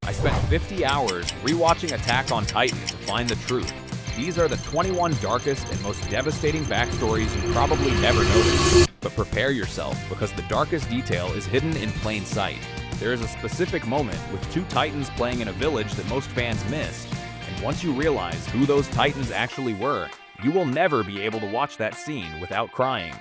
I spent 50 hours rewatching Attack on Titan to find the truth. These are the 21 darkest and most devastating backstories you probably never noticed. But prepare yourself, because the darkest detail is hidden in plain sight. There is a specific moment with two titans playing in a village that most fans missed. And once you realize who those titans actually were, you will never be able to watch that scene without crying.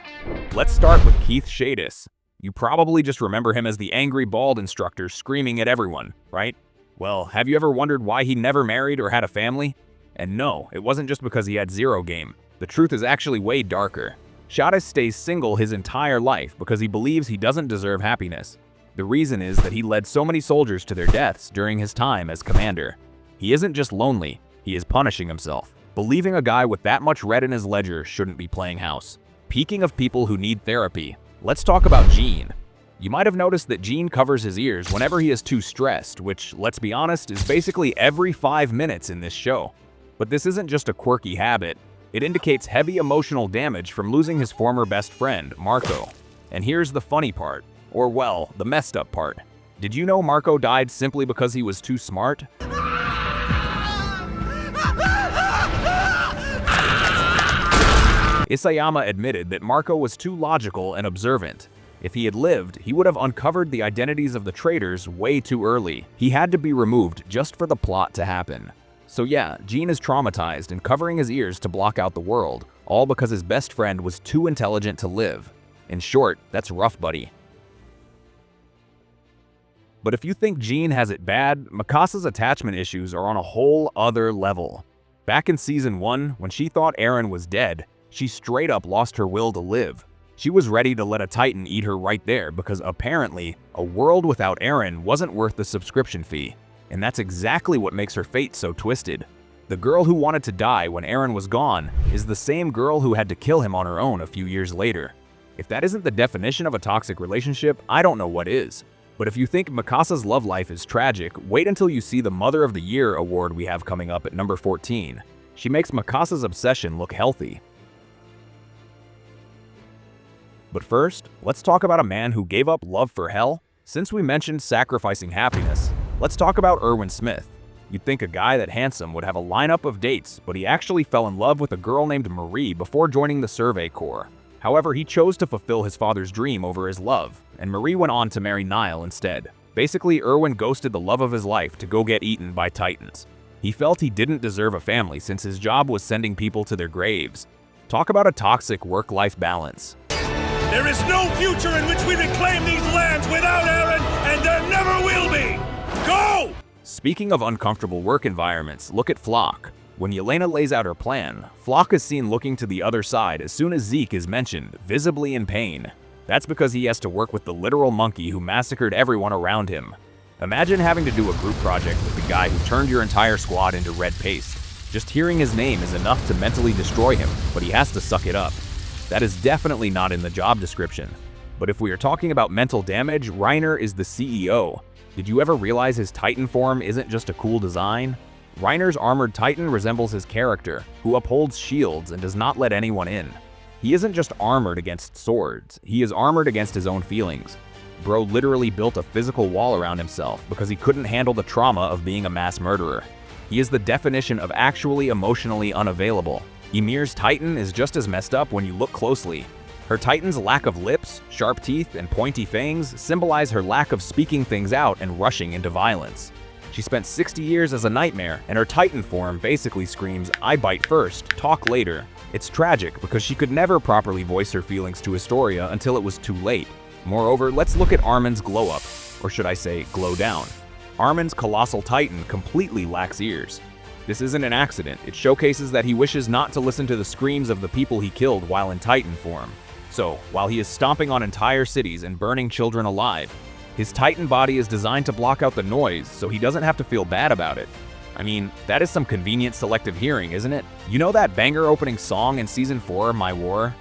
Let's start with Keith Shadis. You probably just remember him as the angry bald instructor screaming at everyone, right? Well, have you ever wondered why he never married or had a family? And no, it wasn't just because he had zero game. The truth is actually way darker. Shadis stays single his entire life because he believes he doesn't deserve happiness. The reason is that he led so many soldiers to their deaths during his time as commander. He isn't just lonely, he is punishing himself. Believing a guy with that much red in his ledger shouldn't be playing house. Speaking of people who need therapy, let's talk about Gene. You might have noticed that Gene covers his ears whenever he is too stressed, which, let's be honest, is basically every 5 minutes in this show. But this isn't just a quirky habit. It indicates heavy emotional damage from losing his former best friend, Marco. And here's the funny part, or well, the messed up part. Did you know Marco died simply because he was too smart? Isayama admitted that Marco was too logical and observant. If he had lived, he would have uncovered the identities of the traitors way too early. He had to be removed just for the plot to happen. So yeah, Gene is traumatized and covering his ears to block out the world, all because his best friend was too intelligent to live. In short, that's rough, buddy. But if you think Gene has it bad, Mikasa's attachment issues are on a whole other level. Back in Season 1, when she thought Eren was dead, she straight up lost her will to live. She was ready to let a Titan eat her right there because apparently, a world without Eren wasn't worth the subscription fee. And that's exactly what makes her fate so twisted. The girl who wanted to die when Eren was gone is the same girl who had to kill him on her own a few years later. If that isn't the definition of a toxic relationship, I don't know what is. But if you think Mikasa's love life is tragic, wait until you see the Mother of the Year award we have coming up at number 14. She makes Mikasa's obsession look healthy. But first, let's talk about a man who gave up love for hell. Since we mentioned sacrificing happiness, let's talk about Erwin Smith. You'd think a guy that handsome would have a lineup of dates, but he actually fell in love with a girl named Marie before joining the Survey Corps. However, he chose to fulfill his father's dream over his love, and Marie went on to marry Niall instead. Basically, Erwin ghosted the love of his life to go get eaten by titans. He felt he didn't deserve a family since his job was sending people to their graves. Talk about a toxic work-life balance. There is no future in which we reclaim these lands without Eren, and there never will be! Go! Speaking of uncomfortable work environments, look at Floch. When Yelena lays out her plan, Floch is seen looking to the other side as soon as Zeke is mentioned, visibly in pain. That's because he has to work with the literal monkey who massacred everyone around him. Imagine having to do a group project with the guy who turned your entire squad into red paste. Just hearing his name is enough to mentally destroy him, but he has to suck it up. That is definitely not in the job description. But if we are talking about mental damage, Reiner is the CEO. Did you ever realize his Titan form isn't just a cool design? Reiner's armored Titan resembles his character, who upholds shields and does not let anyone in. He isn't just armored against swords, he is armored against his own feelings. Bro literally built a physical wall around himself because he couldn't handle the trauma of being a mass murderer. He is the definition of actually emotionally unavailable. Ymir's Titan is just as messed up when you look closely. Her Titan's lack of lips, sharp teeth, and pointy fangs symbolize her lack of speaking things out and rushing into violence. She spent 60 years as a nightmare, and her Titan form basically screams, "I bite first, talk later." It's tragic because she could never properly voice her feelings to Historia until it was too late. Moreover, let's look at Armin's glow-up, or should I say, glow-down. Armin's colossal Titan completely lacks ears. This isn't an accident, it showcases that he wishes not to listen to the screams of the people he killed while in Titan form. So, while he is stomping on entire cities and burning children alive, his Titan body is designed to block out the noise so he doesn't have to feel bad about it. I mean, that is some convenient selective hearing, isn't it? You know that banger opening song in Season 4, My War?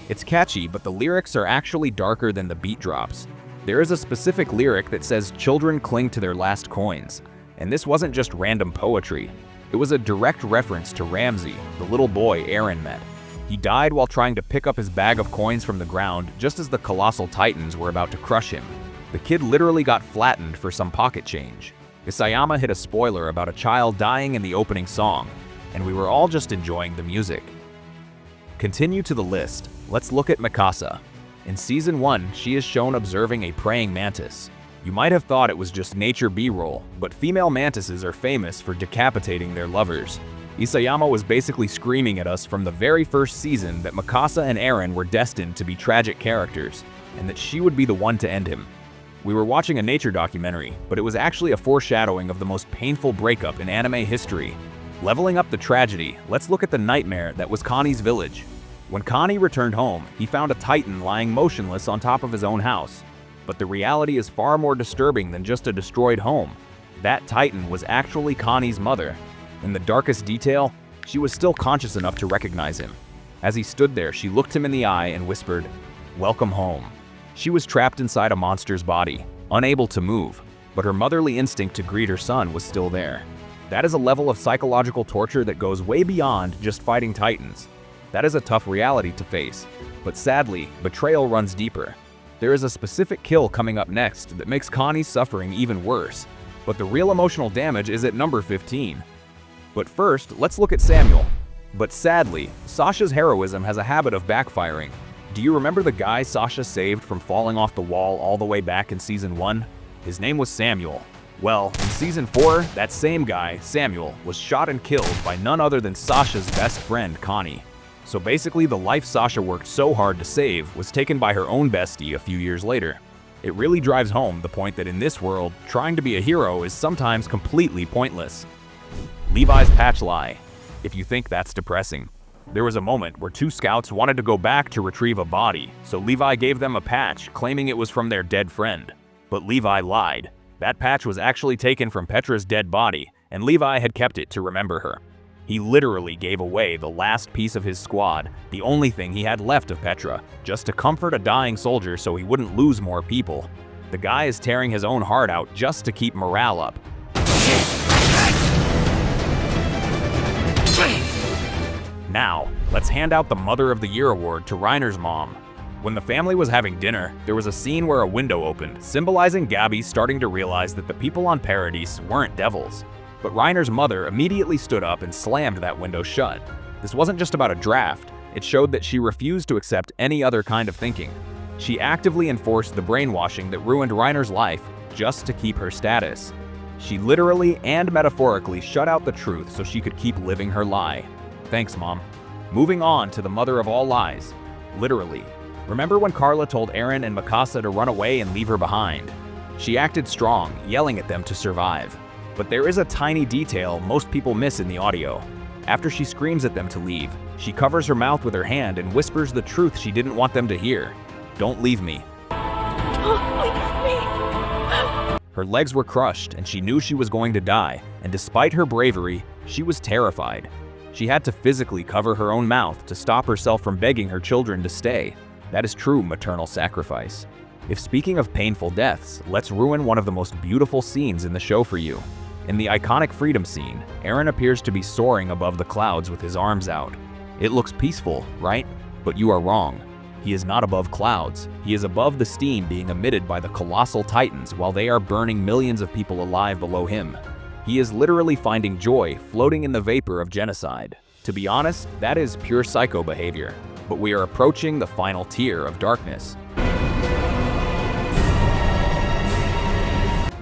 It's catchy, but the lyrics are actually darker than the beat drops. There is a specific lyric that says children cling to their last coins, and this wasn't just random poetry. It was a direct reference to Ramzi, the little boy Eren met. He died while trying to pick up his bag of coins from the ground just as the colossal titans were about to crush him. The kid literally got flattened for some pocket change. Isayama hit a spoiler about a child dying in the opening song, and we were all just enjoying the music. Continue to the list. Let's look at Mikasa. In Season 1, she is shown observing a praying mantis. You might have thought it was just nature B-roll, but female mantises are famous for decapitating their lovers. Isayama was basically screaming at us from the very first season that Mikasa and Eren were destined to be tragic characters, and that she would be the one to end him. We were watching a nature documentary, but it was actually a foreshadowing of the most painful breakup in anime history. Leveling up the tragedy, let's look at the nightmare that was Connie's village. When Connie returned home, he found a titan lying motionless on top of his own house. But the reality is far more disturbing than just a destroyed home. That titan was actually Connie's mother. In the darkest detail, she was still conscious enough to recognize him. As he stood there, she looked him in the eye and whispered, "Welcome home." She was trapped inside a monster's body, unable to move, but her motherly instinct to greet her son was still there. That is a level of psychological torture that goes way beyond just fighting titans. That is a tough reality to face, but sadly, betrayal runs deeper. There is a specific kill coming up next that makes Connie's suffering even worse, but the real emotional damage is at number 15. But first, let's look at Samuel. But sadly, Sasha's heroism has a habit of backfiring. Do you remember the guy Sasha saved from falling off the wall all the way back in Season 1? His name was Samuel. Well, in Season 4, that same guy, Samuel, was shot and killed by none other than Sasha's best friend, Connie. So basically, the life Sasha worked so hard to save was taken by her own bestie a few years later. It really drives home the point that in this world, trying to be a hero is sometimes completely pointless. Levi's patch lie. If you think that's depressing. There was a moment where two scouts wanted to go back to retrieve a body, so Levi gave them a patch claiming it was from their dead friend. But Levi lied. That patch was actually taken from Petra's dead body, and Levi had kept it to remember her. He literally gave away the last piece of his squad, the only thing he had left of Petra, just to comfort a dying soldier so he wouldn't lose more people. The guy is tearing his own heart out just to keep morale up. Now, let's hand out the Mother of the Year award to Reiner's mom. When the family was having dinner, there was a scene where a window opened, symbolizing Gabby starting to realize that the people on Paradise weren't devils. But Reiner's mother immediately stood up and slammed that window shut. This wasn't just about a draft, it showed that she refused to accept any other kind of thinking. She actively enforced the brainwashing that ruined Reiner's life just to keep her status. She literally and metaphorically shut out the truth so she could keep living her lie. Thanks, Mom. Moving on to the mother of all lies. Literally. Remember when Carla told Eren and Mikasa to run away and leave her behind? She acted strong, yelling at them to survive. But there is a tiny detail most people miss in the audio. After she screams at them to leave, she covers her mouth with her hand and whispers the truth she didn't want them to hear. "Don't leave me." Don't leave me. Her legs were crushed and she knew she was going to die, and despite her bravery, she was terrified. She had to physically cover her own mouth to stop herself from begging her children to stay. That is true maternal sacrifice. If speaking of painful deaths, let's ruin one of the most beautiful scenes in the show for you. In the iconic freedom scene, Eren appears to be soaring above the clouds with his arms out. It looks peaceful, right? But you are wrong. He is not above clouds. He is above the steam being emitted by the colossal titans while they are burning millions of people alive below him. He is literally finding joy floating in the vapor of genocide. To be honest, that is pure psycho behavior. But we are approaching the final tier of darkness.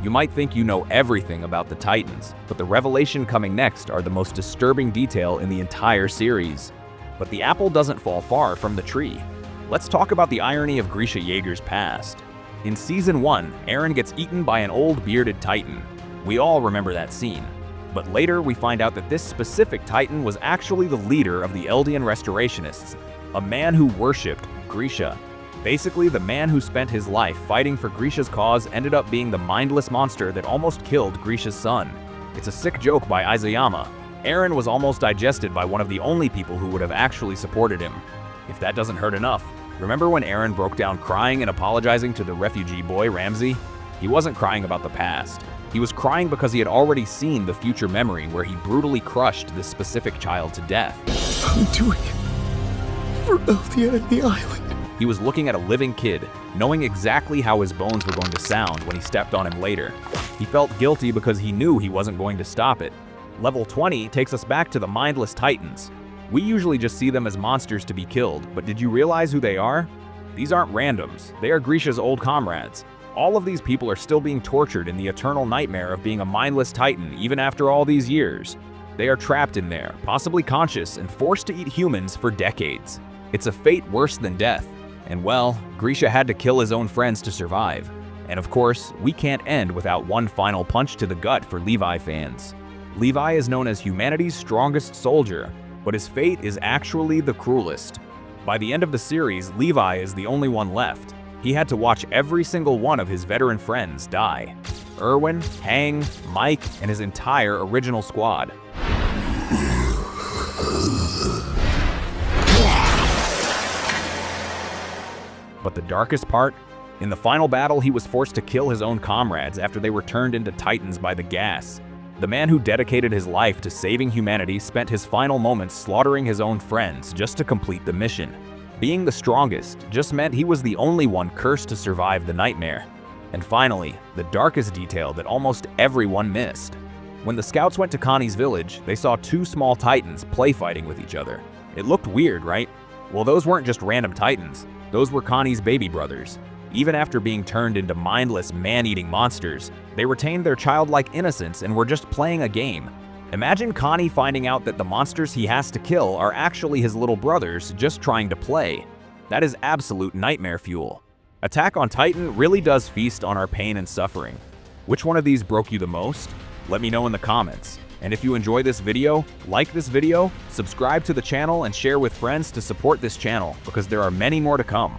You might think you know everything about the Titans, but the revelation coming next are the most disturbing detail in the entire series. But the apple doesn't fall far from the tree. Let's talk about the irony of Grisha Yeager's past. In Season 1, Eren gets eaten by an old bearded Titan. We all remember that scene. But later we find out that this specific Titan was actually the leader of the Eldian Restorationists, a man who worshipped Grisha. Basically, the man who spent his life fighting for Grisha's cause ended up being the mindless monster that almost killed Grisha's son. It's a sick joke by Isayama. Eren was almost digested by one of the only people who would have actually supported him. If that doesn't hurt enough, remember when Eren broke down crying and apologizing to the refugee boy Ramzi? He wasn't crying about the past. He was crying because he had already seen the future memory where he brutally crushed this specific child to death. I'm doing it for Eldia and the island. He was looking at a living kid, knowing exactly how his bones were going to sound when he stepped on him later. He felt guilty because he knew he wasn't going to stop it. Level 20 takes us back to the mindless Titans. We usually just see them as monsters to be killed, but did you realize who they are? These aren't randoms, they are Grisha's old comrades. All of these people are still being tortured in the eternal nightmare of being a mindless Titan even after all these years. They are trapped in there, possibly conscious, and forced to eat humans for decades. It's a fate worse than death. And well, Grisha had to kill his own friends to survive. And of course, we can't end without one final punch to the gut for Levi fans. Levi is known as humanity's strongest soldier, but his fate is actually the cruelest. By the end of the series, Levi is the only one left. He had to watch every single one of his veteran friends die. Erwin, Hang, Mike, and his entire original squad. But the darkest part? In the final battle, he was forced to kill his own comrades after they were turned into Titans by the gas. The man who dedicated his life to saving humanity spent his final moments slaughtering his own friends just to complete the mission. Being the strongest just meant he was the only one cursed to survive the nightmare. And finally, the darkest detail that almost everyone missed. When the scouts went to Connie's village, they saw two small Titans play fighting with each other. It looked weird, right? Well, those weren't just random Titans. Those were Connie's baby brothers. Even after being turned into mindless, man-eating monsters, they retained their childlike innocence and were just playing a game. Imagine Connie finding out that the monsters he has to kill are actually his little brothers just trying to play. That is absolute nightmare fuel. Attack on Titan really does feast on our pain and suffering. Which one of these broke you the most? Let me know in the comments. And if you enjoy this video, like this video, subscribe to the channel and share with friends to support this channel because there are many more to come.